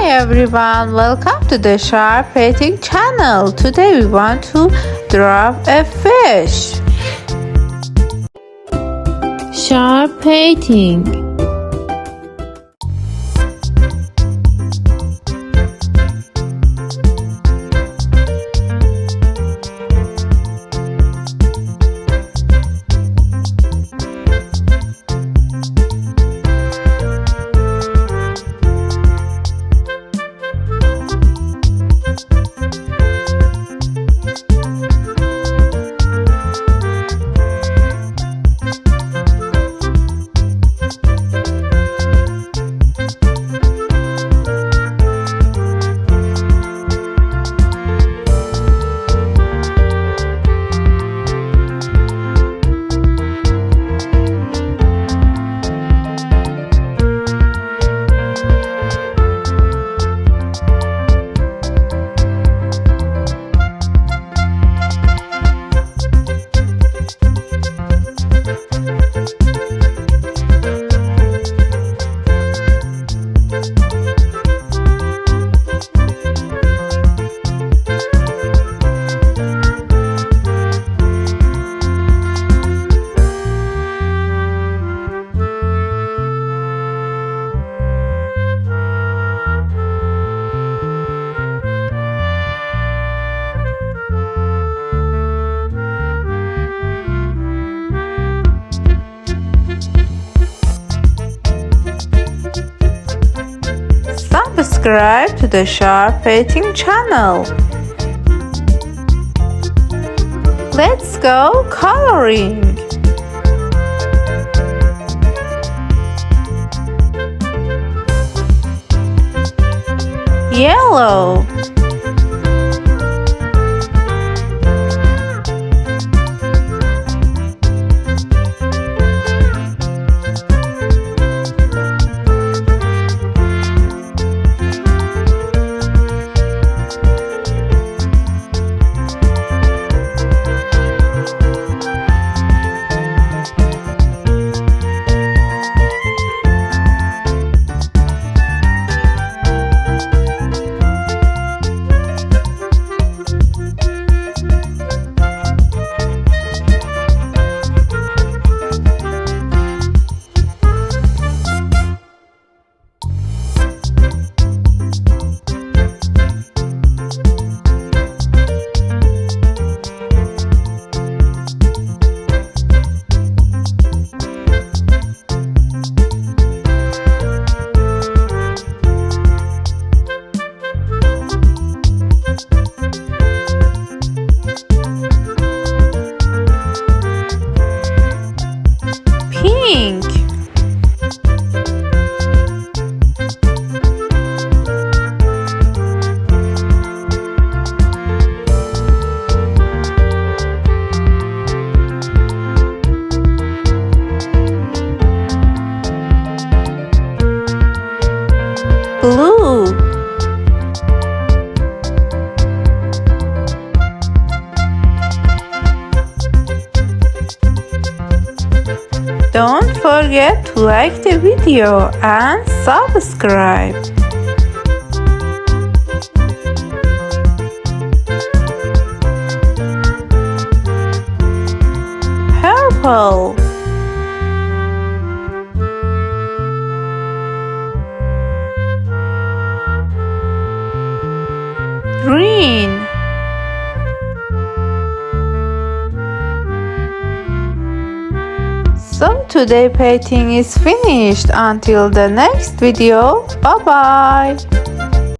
Hi everyone, welcome to the Sharp Painting channel. Today we want to draw a fish. Sharp Painting. Subscribe to the Sharp Painting channel. Let's go coloring. Yellow, pink, blue, don't forget to like the video and subscribe. Purple, green, so today painting is finished. Until the next video, bye bye.